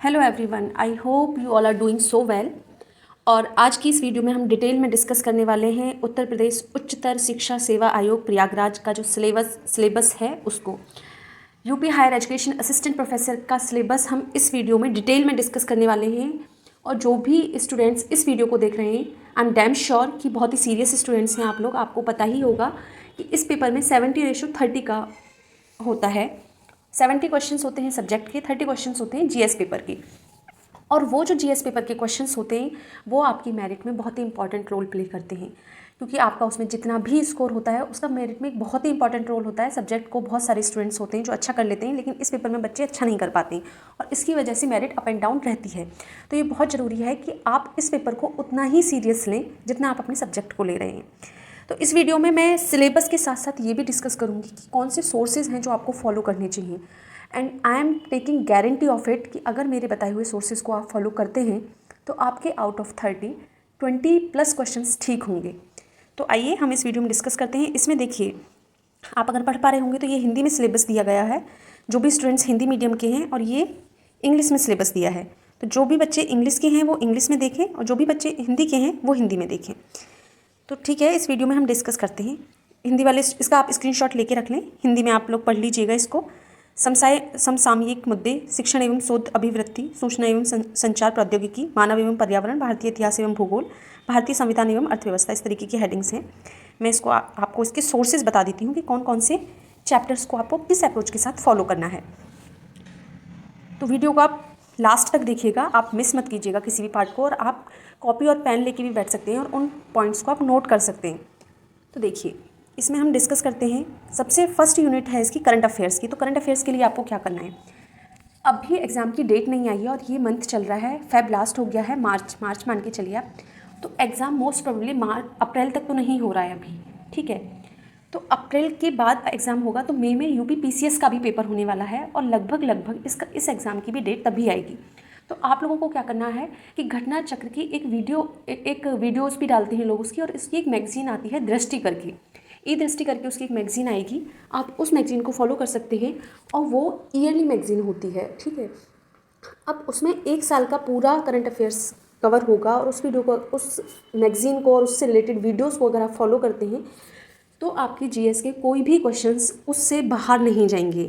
Hello everyone, I hope you all are doing so well. और आज की इस वीडियो में हम डिटेल में डिस्कस करने वाले हैं उत्तर प्रदेश उच्चतर शिक्षा सेवा आयोग प्रयागराज का जो सिलेबस है उसको। UP higher education assistant professor का सिलेबस हम इस वीडियो में डिटेल में डिस्कस करने वाले हैं। और जो भी स्टूडेंट्स इस वीडियो को देख रहे हैं, आई एम डैम श्योर कि बहुत ही सीरियस स्टूडेंट्स हैं आप लोग। आपको पता ही होगा कि इस पेपर में 70:30 का होता है। 70 क्वेश्चंस होते हैं सब्जेक्ट के, 30 क्वेश्चंस होते हैं जीएस पेपर के। और वो जो जीएस पेपर के क्वेश्चंस होते हैं वो आपकी मेरिट में बहुत ही इंपॉर्टेंट रोल प्ले करते हैं, क्योंकि आपका उसमें जितना भी स्कोर होता है उसका मेरिट में एक बहुत ही इंपॉर्टेंट रोल होता है। सब्जेक्ट को बहुत सारे स्टूडेंट्स होते हैं जो अच्छा कर लेते हैं, लेकिन इस पेपर में बच्चे अच्छा नहीं कर पाते हैं और इसकी वजह से मेरिट अप एंड डाउन रहती है। तो ये बहुत ज़रूरी है कि आप इस पेपर को उतना ही सीरियस लें जितना आप अपने सब्जेक्ट को ले रहे हैं। तो इस वीडियो में मैं सिलेबस के साथ साथ ये भी डिस्कस करूँगी कि कौन से सोर्सेज हैं जो आपको फॉलो करने चाहिए। And I am taking guarantee of it कि अगर मेरे बताए हुए सोर्सेज को आप फॉलो करते हैं तो आपके आउट ऑफ 20+ क्वेश्चंस ठीक होंगे। तो आइए हम इस वीडियो में डिस्कस करते हैं। इसमें देखिए, आप अगर पढ़ पा रहे होंगे तो ये हिंदी में सिलेबस दिया गया है, जो भी स्टूडेंट्स हिंदी मीडियम के हैं, और ये इंग्लिश में सिलेबस दिया है। तो जो भी बच्चे इंग्लिश के हैं वो इंग्लिश में देखें और जो भी बच्चे हिंदी के हैं वो हिंदी में देखें। तो ठीक है, इस वीडियो में हम डिस्कस करते हैं। हिंदी वाले इसका आप स्क्रीनशॉट लेके रख लें, हिंदी में आप लोग पढ़ लीजिएगा इसको। समसामयिक मुद्दे, शिक्षण एवं शोध अभिवृत्ति, सूचना एवं संचार प्रौद्योगिकी, मानव एवं पर्यावरण, भारतीय इतिहास एवं भूगोल, भारतीय संविधान एवं अर्थव्यवस्था, इस तरीके की हेडिंग्स हैं। मैं इसको आपको इसके सोर्सेज बता देती हूँ कि कौन कौन से चैप्टर्स को आपको किस अप्रोच के साथ फॉलो करना है। तो वीडियो को आप लास्ट तक देखिएगा, आप मिस मत कीजिएगा किसी भी पार्ट को, और आप कॉपी और पेन लेके भी बैठ सकते हैं और उन पॉइंट्स को आप नोट कर सकते हैं। तो देखिए, इसमें हम डिस्कस करते हैं। सबसे फर्स्ट यूनिट है इसकी करंट अफेयर्स की। तो करंट अफेयर्स के लिए आपको क्या करना है, अभी एग्ज़ाम की डेट नहीं आई है और ये मंथ चल रहा है, फेब लास्ट हो गया है, मार्च मान के चलिए आप। तो एग्ज़ाम मोस्ट प्रोबेबली अप्रैल तक तो नहीं हो रहा है अभी, ठीक है। तो अप्रैल के बाद एग्ज़ाम होगा, तो मई में यूपी पीसीएस का भी पेपर होने वाला है और लगभग इस एग्ज़ाम की भी डेट तभी आएगी। तो आप लोगों को क्या करना है कि घटना चक्र की एक वीडियोज़ भी डालते हैं लोग उसकी, और इसकी एक मैगज़ीन आती है दृष्टि करके, ई दृष्टि करके उसकी एक मैगज़ीन आएगी। आप उस मैगज़ीन को फॉलो कर सकते हैं और वो ईयरली मैगज़ीन होती है, ठीक है। अब उसमें 1 साल का पूरा करंट अफेयर्स कवर होगा, और उस वीडियो को, उस मैगज़ीन को और उससे रिलेटेड वीडियोज़ को अगर आप फॉलो करते हैं तो आपके जीएस के कोई भी क्वेश्चंस उससे बाहर नहीं जाएंगे।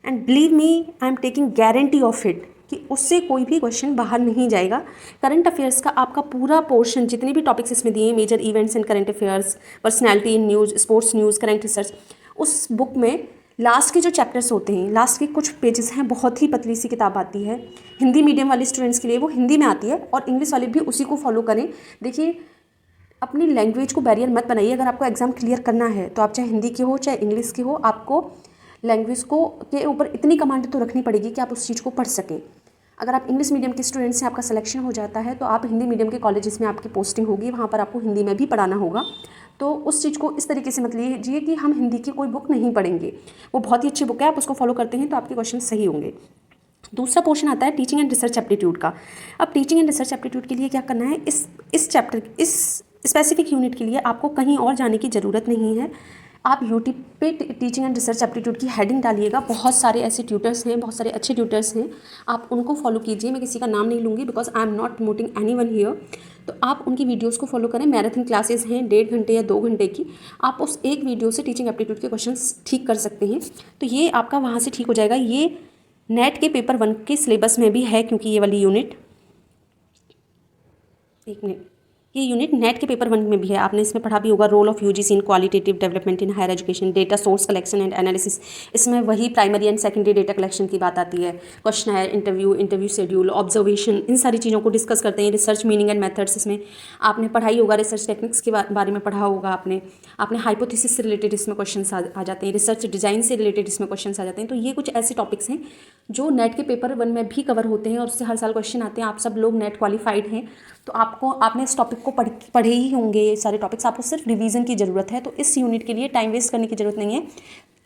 And believe me, I am taking guarantee of it कि उससे कोई भी क्वेश्चन बाहर नहीं जाएगा। करंट अफेयर्स का आपका पूरा पोर्शन, जितने भी टॉपिक्स इसमें दिए, major events in current affairs, personality in news, sports news, current research, उस बुक में लास्ट के जो चैप्टर्स होते हैं, लास्ट के कुछ पेजेस हैं, बहुत ही पतली सी किताब आती है। हिंदी मीडियम वाले स्टूडेंट्स के लिए वो हिंदी में आती है, और इंग्लिश वाले भी उसी को फॉलो करें। देखिए, अपनी लैंग्वेज को बैरियर मत बनाइए। अगर आपको एग्ज़ाम क्लियर करना है तो आप चाहे हिंदी के हो चाहे इंग्लिश के हो, आपको लैंग्वेज को के ऊपर इतनी कमांड तो रखनी पड़ेगी कि आप उस चीज़ को पढ़ सकें। अगर आप इंग्लिश मीडियम के स्टूडेंट से आपका सिलेक्शन हो जाता है तो आप हिंदी मीडियम के कॉलेजेस में आपकी पोस्टिंग होगी, वहाँ पर आपको हिंदी में भी पढ़ाना होगा। तो उस चीज़ को इस तरीके से मत लीजिए कि हम हिंदी की कोई बुक नहीं पढ़ेंगे। वो बहुत ही अच्छी बुक है, आप उसको फॉलो करते हैं तो आपके क्वेश्चन सही होंगे। दूसरा पोर्शन आता है टीचिंग एंड रिसर्च एप्टीट्यूड का। अब टीचिंग एंड रिसर्च एप्टीट्यूड के लिए क्या करना है, इस स्पेसिफिक यूनिट के लिए आपको कहीं और जाने की ज़रूरत नहीं है। आप यूट्यूब पे टीचिंग एंड रिसर्च एप्टीट्यूड की हेडिंग डालिएगा, बहुत सारे ऐसे ट्यूटर्स हैं, बहुत सारे अच्छे ट्यूटर्स हैं, आप उनको फॉलो कीजिए। मैं किसी का नाम नहीं लूँगी because I am not promoting any one here. तो आप उनकी वीडियोज़ को फॉलो करें। मैराथन क्लासेस हैं 1.5 घंटे या 2 घंटे की, आप उस एक वीडियो से टीचिंग एप्टीट्यूड के क्वेश्चन ठीक कर सकते हैं। तो ये आपका वहाँ से ठीक हो जाएगा। ये नेट के पेपर 1 के सिलेबस में भी है, क्योंकि ये वाली यूनिट, एक मिनट, ये यूनिट नेट के पेपर 1 में भी है। आपने इसमें पढ़ा भी होगा, role of UGC in qualitative development in higher education, data source collection and analysis. इसमें वही primary and secondary data collection की बात आती है। क्वेश्चन है, इंटरव्यू शेड्यूल, ऑब्जर्वेशन, इन सारी चीज़ों को डिस्कस करते हैं। रिसर्च मीनिंग एंड मेथड्स, इसमें आपने पढ़ाई होगा, रिसर्च टेक्निक्स के बारे में पढ़ा होगा आपने हाइपोथेसिस से रिलेटेड इसमें क्वेश्चन आ जाते हैं, रिसर्च डिज़ाइन से रिलेटेड इसमें क्वेश्चन आ जाते हैं। तो ये कुछ ऐसे टॉपिक्स हैं जो नेट के पेपर 1 में भी कवर होते हैं और उससे हर साल क्वेश्चन आते हैं। आप सब लोग नेट क्वालिफाइड हैं तो आपने इस टॉपिक को पढ़े ही होंगे, ये सारे टॉपिक्स। आपको सिर्फ रिवीजन की ज़रूरत है। तो इस यूनिट के लिए टाइम वेस्ट करने की ज़रूरत नहीं है,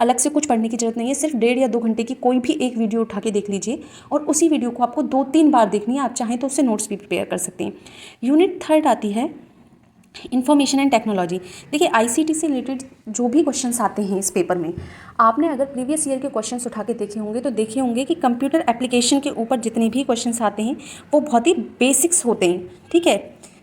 अलग से कुछ पढ़ने की ज़रूरत नहीं है। सिर्फ 1.5 या 2 घंटे की कोई भी एक वीडियो उठा के देख लीजिए, और उसी वीडियो को आपको 2-3 बार देखनी है। आप चाहें तो उससे नोट्स भी प्रिपेयर कर सकते हैं। यूनिट 3 आती है इंफॉर्मेशन एंड टेक्नोलॉजी। देखिए आईसीटी से रिलेटेड जो भी क्वेश्चंस आते हैं इस पेपर में, आपने अगर प्रीवियस ईयर के क्वेश्चंस उठा के देखे होंगे तो देखे होंगे कि कंप्यूटर एप्लीकेशन के ऊपर जितने भी क्वेश्चंस आते हैं वो बहुत ही बेसिक्स होते हैं। ठीक है,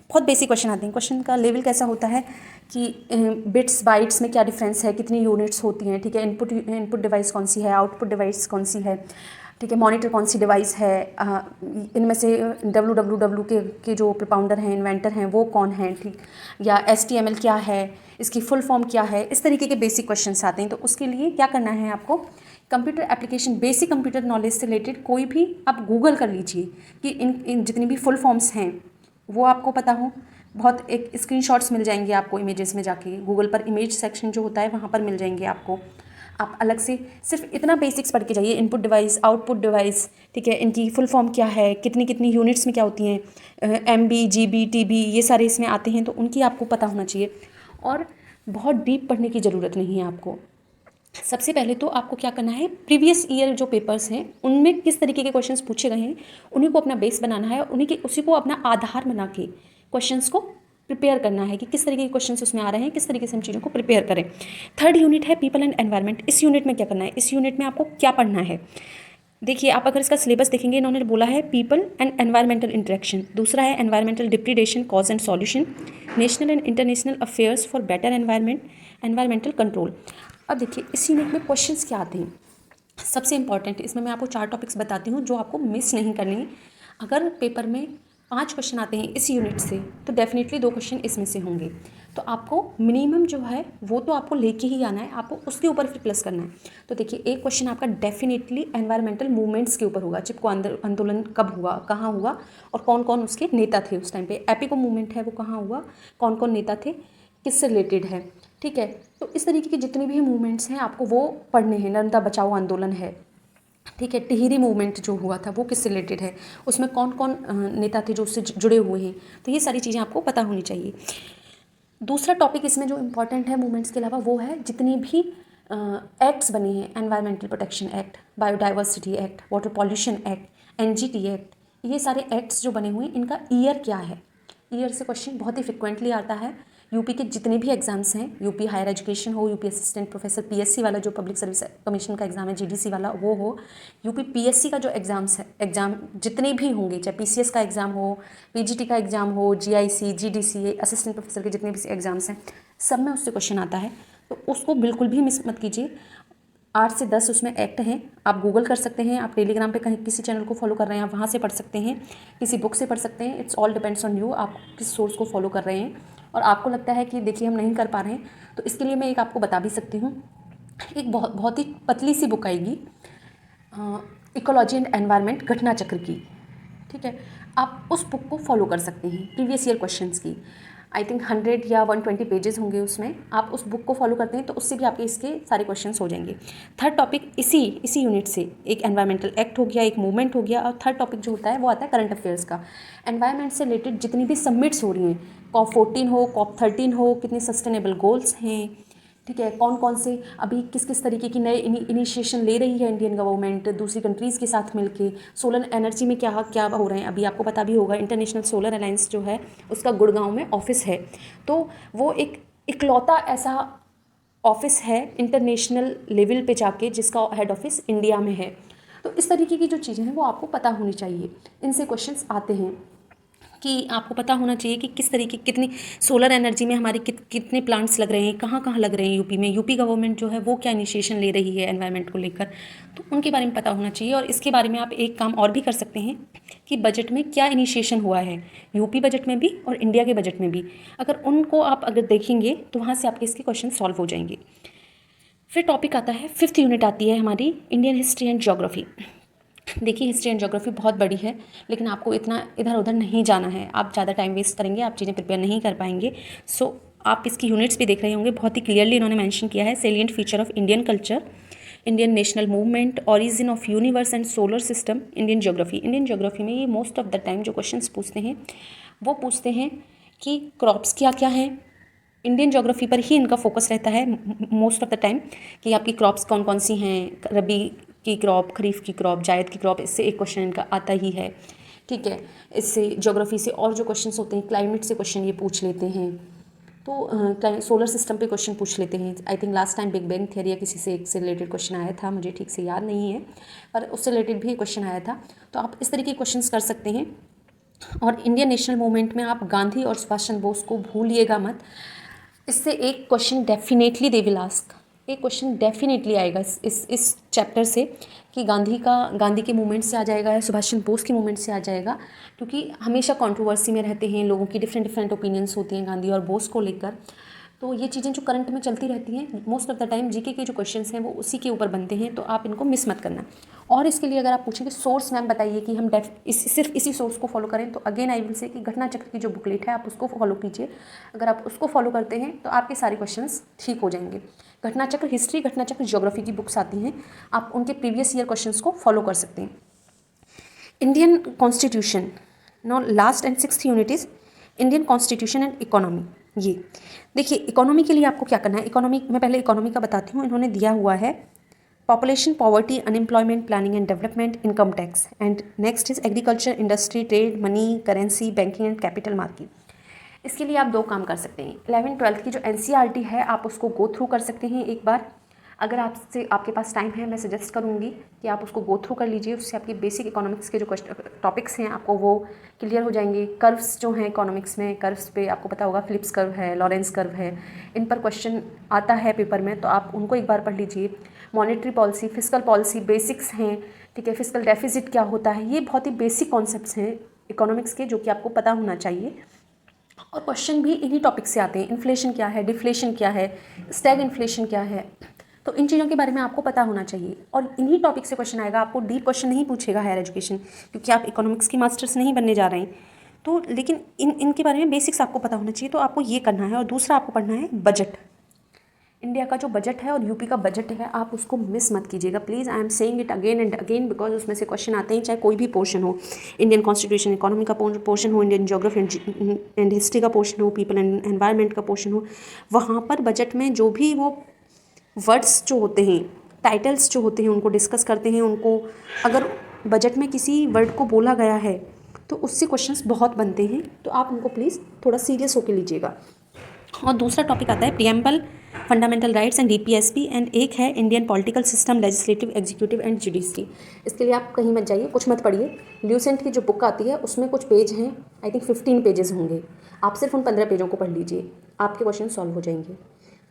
बहुत बेसिक क्वेश्चन आते हैं। क्वेश्चन का लेवल कैसा होता है कि बिट्स बाइट्स में क्या डिफरेंस है, कितनी यूनिट्स होती हैं। ठीक है, इनपुट डिवाइस कौन सी है, आउटपुट डिवाइस कौन सी है। ठीक है, मॉनिटर कौन सी डिवाइस है, इनमें से डब्ल्यू के जो प्रोपाउंडर हैं, इन्वेंटर हैं, वो कौन हैं। ठीक, या HTML क्या है, इसकी फुल फॉर्म क्या है। इस तरीके के बेसिक क्वेश्चंस आते हैं। तो उसके लिए क्या करना है आपको, computer application basic computer knowledge से रिलेटेड कोई भी आप गूगल कर लीजिए कि इन जितनी भी फुल फॉर्म्स हैं वो आपको पता हो। बहुत एक स्क्रीनशॉट्स मिल जाएंगे आपको इमेजेस में, जाके गूगल पर इमेज सेक्शन जो होता है वहाँ पर मिल जाएंगे आपको। आप अलग से सिर्फ इतना बेसिक्स पढ़ के जाइए, इनपुट डिवाइस, आउटपुट डिवाइस। ठीक है, इनकी फुल फॉर्म क्या है, कितनी कितनी यूनिट्स में क्या होती हैं, MB GB TB ये सारे इसमें आते हैं, तो उनकी आपको पता होना चाहिए। और बहुत डीप पढ़ने की ज़रूरत नहीं है आपको। सबसे पहले तो आपको क्या करना है, प्रीवियस ईयर जो पेपर्स हैं उनमें किस तरीके के क्वेश्चंस पूछे गए हैं उन्हीं को अपना बेस बनाना है, उसी को अपना आधार बना के क्वेश्चंस को प्रिपेयर करना है कि किस तरीके के क्वेश्चंस उसमें आ रहे हैं, किस तरीके से हम चीज़ों को प्रिपेयर करें। थर्ड यूनिट है पीपल एंड एनवायरनमेंट। इस यूनिट में क्या करना है, इस यूनिट में आपको क्या पढ़ना है। देखिए आप अगर इसका सिलेबस देखेंगे, इन्होंने बोला है पीपल एंड एनवायरमेंटल इंटरेक्शन, दूसरा है environmental depredation cause and solution, national and international affairs for better environment, environmental control. अब देखिए इस यूनिट में क्वेश्चंस क्या आते हैं। सबसे इंपॉर्टेंट इसमें मैं आपको 4 टॉपिक्स बताती हूँ जो आपको मिस नहीं करनी। अगर पेपर में 5 क्वेश्चन आते हैं इस यूनिट से तो डेफिनेटली 2 क्वेश्चन इसमें से होंगे। तो आपको मिनिमम जो है वो तो आपको लेके ही आना है, आपको उसके ऊपर फिर प्लस करना है। तो देखिए एक क्वेश्चन आपका डेफिनेटली एनवायरमेंटल मूवमेंट्स के ऊपर होगा। चिपको आंदोलन कब हुआ, कहाँ हुआ और कौन कौन उसके नेता थे उस टाइम पे। एपिको मूवमेंट है वो कहाँ हुआ, कौन कौन नेता थे, किससे रिलेटेड है। ठीक है, तो इस तरीके के जितने भी मूवमेंट्स हैं आपको वो पढ़ने हैं। नर्मदा बचाओ आंदोलन है, ठीक है, टिहरी मूवमेंट जो हुआ था वो किससे रिलेटेड है, उसमें कौन कौन नेता थे जो उससे जुड़े हुए हैं। तो ये सारी चीज़ें आपको पता होनी चाहिए। दूसरा टॉपिक इसमें जो इम्पॉर्टेंट है मूवमेंट्स के अलावा वो है जितनी भी एक्ट्स बने हैं, environmental protection act, biodiversity act, water pollution act, NGT act, ये सारे एक्ट्स जो बने हुए हैं इनका ईयर क्या है। ईयर से क्वेश्चन बहुत ही फ्रिक्वेंटली आता है। यूपी के जितने भी एग्जाम्स हैं, यूपी हायर एजुकेशन हो, यूपी असिस्टेंट प्रोफेसर PSC वाला जो पब्लिक सर्विस कमीशन का एग्जाम है, GDC वाला वो हो, यूपी PSC का जो एग्जाम जितने भी होंगे, चाहे PCS का एग्ज़ाम हो, PGT का एग्ज़ाम हो, GIC GDC असिस्टेंट प्रोफेसर के जितने भी एग्जाम्स हैं सब में उससे क्वेश्चन आता है। तो उसको बिल्कुल भी मिस मत कीजिए। 8 से 10 उसमें एक्ट हैं, आप गूगल कर सकते हैं, आप टेलीग्राम पे कहीं किसी चैनल को फॉलो कर रहे हैं आप वहाँ से पढ़ सकते हैं, किसी बुक से पढ़ सकते हैं। It's all depends on you, आप किस सोर्स को फॉलो कर रहे हैं। और आपको लगता है कि देखिए हम नहीं कर पा रहे हैं तो इसके लिए मैं एक आपको बता भी सकती हूँ। एक बहुत ही पतली सी बुक आएगी, इकोलॉजी एंड एनवायरनमेंट घटना चक्र की। ठीक है, आप उस बुक को फॉलो कर सकते हैं, प्रीवियस ईयर क्वेश्चंस की। आई थिंक 100 या 120 पेजेस होंगे उसमें। आप उस बुक को फॉलो करते हैं तो उससे भी आपके इसके सारे क्वेश्चंस हो जाएंगे। थर्ड टॉपिक इसी यूनिट से एक एनवायरमेंटल एक्ट हो गया, एक मूवमेंट हो गया, और थर्ड टॉपिक जो होता है वो आता है करंट अफेयर्स का। एनवायरनमेंट से रिलेटेड जितनी भी सबमिट्स हो रही हैं, COP14 हो, COP13 हो, कितने सस्टेनेबल गोल्स हैं, ठीक है, कौन कौन से अभी किस किस तरीके की नए इनिशिएशन ले रही है इंडियन गवर्नमेंट दूसरी कंट्रीज़ के साथ मिलके। सोलर एनर्जी में क्या क्या हो रहे हैं, अभी आपको पता भी होगा इंटरनेशनल सोलर अलायंस जो है उसका गुड़गांव में ऑफिस है। तो वो एक इकलौता ऐसा ऑफिस है इंटरनेशनल लेवल पे जाके जिसका हेड ऑफिस इंडिया में है। तो इस तरीके की जो चीज़ें हैं वो आपको पता होनी चाहिए। इनसे क्वेश्चंस आते हैं कि आपको पता होना चाहिए कि किस तरीके कितनी सोलर एनर्जी में हमारे कितने प्लांट्स लग रहे हैं, कहाँ कहाँ लग रहे हैं यूपी में। यूपी गवर्नमेंट जो है वो क्या इनिशिएशन ले रही है एनवायरनमेंट को लेकर, तो उनके बारे में पता होना चाहिए। और इसके बारे में आप एक काम और भी कर सकते हैं कि बजट में क्या इनिशिएशन हुआ है, यूपी बजट में भी और इंडिया के बजट में भी। अगर उनको आप अगर देखेंगे तो वहाँ से आपके इसके क्वेश्चन सॉल्व हो जाएंगे। फिर टॉपिक आता है, 5th यूनिट आती है हमारी इंडियन हिस्ट्री एंड ज्योग्राफी। देखिए हिस्ट्री एंड ज्योग्राफी बहुत बड़ी है, लेकिन आपको इतना इधर उधर नहीं जाना है। आप ज़्यादा टाइम वेस्ट करेंगे, आप चीज़ें प्रिपेयर नहीं कर पाएंगे। सो आप इसकी यूनिट्स भी देख रहे होंगे, बहुत ही क्लियरली इन्होंने मेंशन किया है। Salient feature of Indian culture, Indian national movement, origin of universe and solar system, Indian geography. Indian geography में ये मोस्ट ऑफ द टाइम जो क्वेश्चन पूछते हैं वो पूछते हैं कि क्रॉप्स क्या क्या हैं। इंडियन ज्योग्राफी पर ही इनका फोकस रहता है मोस्ट ऑफ द टाइम कि आपकी क्रॉप्स कौन कौन सी हैं, रबी की क्रॉप, खरीफ की क्रॉप, जायद की क्रॉप। इससे एक क्वेश्चन इनका आता ही है। ठीक है, इससे ज्योग्राफी से और जो क्वेश्चंस होते हैं, क्लाइमेट से क्वेश्चन ये पूछ लेते हैं। तो सोलर सिस्टम पे क्वेश्चन पूछ लेते हैं। I think last time big bang theory या किसी से एक से रिलेटेड क्वेश्चन आया था, मुझे ठीक से याद नहीं है, पर उससे रिलेटेड भी क्वेश्चन आया था। तो आप इस तरीके के क्वेश्चंस कर सकते हैं। और इंडियन नेशनल मूवमेंट में आप गांधी और सुभाष चंद्र बोस को भूलिएगा मत। इससे एक question definitely they will ask, एक क्वेश्चन डेफिनेटली आएगा इस चैप्टर से कि गांधी के मूवमेंट से आ जाएगा या सुभाष चंद्र बोस के मूवमेंट से आ जाएगा, क्योंकि हमेशा कंट्रोवर्सी में रहते हैं, लोगों की डिफरेंट डिफरेंट ओपिनियंस होती हैं गांधी और बोस को लेकर। तो ये चीज़ें जो करंट में चलती रहती हैं, most of the time GK के जो क्वेश्चंस हैं वो उसी के ऊपर बनते हैं, तो आप इनको मिस मत करना। और इसके लिए अगर आप पूछेंगे सोर्स मैम बताइए कि हम सिर्फ इसी सोर्स को फॉलो करें, तो अगेन आई विल से कि घटना चक्र की जो बुकलेट है आप उसको फॉलो कीजिए। अगर आप उसको फॉलो करते हैं तो आपके सारे क्वेश्चंस ठीक हो जाएंगे। घटना चक्र हिस्ट्री, घटना चक्र ज्योग्राफी की बुक्स आती हैं, आप उनके प्रीवियस ईयर क्वेश्चंस को फॉलो कर सकते हैं। Indian constitution, no last and 6th unit is Indian constitution and economy. ये देखिए, इकोनॉमी के लिए आपको क्या करना है। इकोनॉमी, मैं पहले इकोनॉमी का बताती हूँ। इन्होंने दिया हुआ है population, poverty, unemployment, planning and development, income tax, and next is agriculture, industry, trade, money, currency, banking and capital market. इसके लिए आप दो काम कर सकते हैं। 11th-12th की जो NCERT है आप उसको गो थ्रू कर सकते हैं एक बार। अगर आपके पास टाइम है, मैं सजेस्ट करूँगी कि आप उसको गो थ्रू कर लीजिए। उससे आपकी बेसिक इकोनॉमिक्स के जो टॉपिक्स हैं आपको वो क्लियर हो जाएंगे। कर्व्स जो हैं इकोनॉमिक्स में, कर्व्स पे आपको पता होगा फिलिप्स कर्व है, लॉरेंस कर्व है, इन पर क्वेश्चन आता है पेपर में, तो आप उनको एक बार पढ़ लीजिए। Monetary policy, fiscal policy basics हैं, ठीक है। फिस्कल डेफिसिट क्या होता है, ये बहुत ही बेसिक कॉन्सेप्ट्स हैं इकोनॉमिक्स के जो कि आपको पता होना चाहिए। और क्वेश्चन भी इन्हीं टॉपिक से आते हैं। इन्फ्लेशन क्या है, डिफ्लेशन क्या है, स्टैग इन्फ्लेशन क्या है, तो इन चीज़ों के बारे में आपको पता होना चाहिए। और इन्हीं टॉपिक से क्वेश्चन आएगा, आपको डीप क्वेश्चन नहीं पूछेगा हायर एजुकेशन, क्योंकि आप इकोनॉमिक्स की मास्टर्स नहीं बनने जा रहे हैं। तो लेकिन इनके बारे में बेसिक्स आपको पता होना चाहिए, तो आपको ये करना है। और दूसरा आपको पढ़ना है बजट। इंडिया का जो बजट है और यूपी का बजट है, आप उसको मिस मत कीजिएगा please. I am saying it again and again because उसमें से क्वेश्चन आते हैं, चाहे कोई भी पोर्शन हो, इंडियन कॉन्स्टिट्यूशन इकोनॉमी का पोर्शन हो, इंडियन ज्योग्राफी एंड हिस्ट्री का पोर्शन हो, पीपल एंड एनवायरनमेंट का पोर्शन हो। वहाँ पर बजट में जो भी वो वर्ड्स जो होते हैं, टाइटल्स जो होते हैं, उनको डिस्कस करते हैं। उनको अगर बजट में किसी वर्ड को बोला गया है तो उससे क्वेश्चंस बहुत बनते हैं, तो आप उनको प्लीज़ थोड़ा सीरियस होकर लीजिएगा। और दूसरा टॉपिक आता है preamble, fundamental rights and DPSP, and एक है Indian political system, legislative, executive and judiciary. इसके लिए आप कहीं मत जाइए, कुछ मत पढ़िए। ल्यूसेंट की जो बुक आती है उसमें कुछ पेज हैं, आई थिंक 15 पेजेस होंगे। आप सिर्फ उन 15 पेजों को पढ़ लीजिए, आपके क्वेश्चन सॉल्व हो जाएंगे।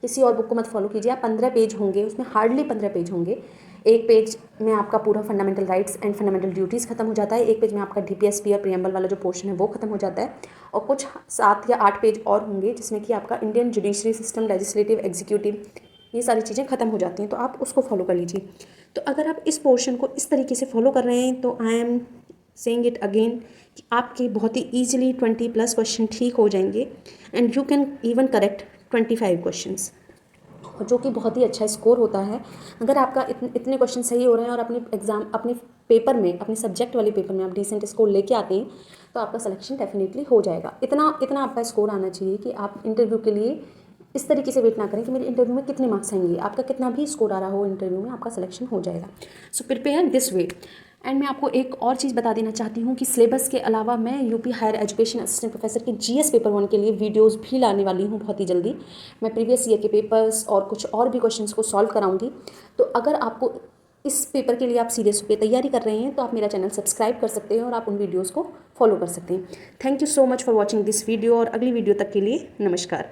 किसी और बुक को मत फॉलो कीजिए। आप 15 पेज होंगे, उसमें हार्डली 15 पेज होंगे। एक पेज में आपका पूरा fundamental rights and fundamental duties खत्म हो जाता है, एक पेज में आपका DPSP और प्रियम्बल वाला जो पोर्शन है वो खत्म हो जाता है, और कुछ 7 या 8 पेज और होंगे जिसमें कि आपका Indian judiciary system, legislative, executive, ये सारी चीज़ें खत्म हो जाती हैं। तो आप उसको फॉलो कर लीजिए। तो अगर आप इस पोर्शन को इस तरीके से फॉलो कर रहे हैं तो I am saying it again कि आपके बहुत ही ईजिली 20+ क्वेश्चन ठीक हो जाएंगे, and you can even correct 25 questions, जो कि बहुत ही अच्छा स्कोर होता है। अगर आपका इतने क्वेश्चन सही हो रहे हैं और अपने पेपर में, अपने सब्जेक्ट वाले पेपर में आप डिसेंट स्कोर लेके आते हैं, तो आपका सिलेक्शन डेफिनेटली हो जाएगा। इतना आपका स्कोर आना चाहिए कि आप इंटरव्यू के लिए इस तरीके से वेट ना करें कि मेरे इंटरव्यू में कितने मार्क्स आएंगे। आपका कितना भी स्कोर आ रहा हो इंटरव्यू में, आपका सिलेक्शन हो जाएगा। So prepare this way. And मैं आपको एक और चीज़ बता देना चाहती हूँ कि सिलेबस के अलावा मैं UP higher education assistant professor की GS पेपर 1 के लिए वीडियोस भी लाने वाली हूँ बहुत ही जल्दी। मैं प्रीवियस ईयर के पेपर्स और कुछ और भी क्वेश्चंस को सॉल्व कराऊंगी। तो अगर आपको इस पेपर के लिए आप सीरियस होकर तैयारी कर रहे हैं तो आप मेरा चैनल सब्सक्राइब कर सकते हैं और आप उन वीडियोज़ को फॉलो कर सकते हैं। Thank you so much for watching this video, और अगली वीडियो तक के लिए नमस्कार।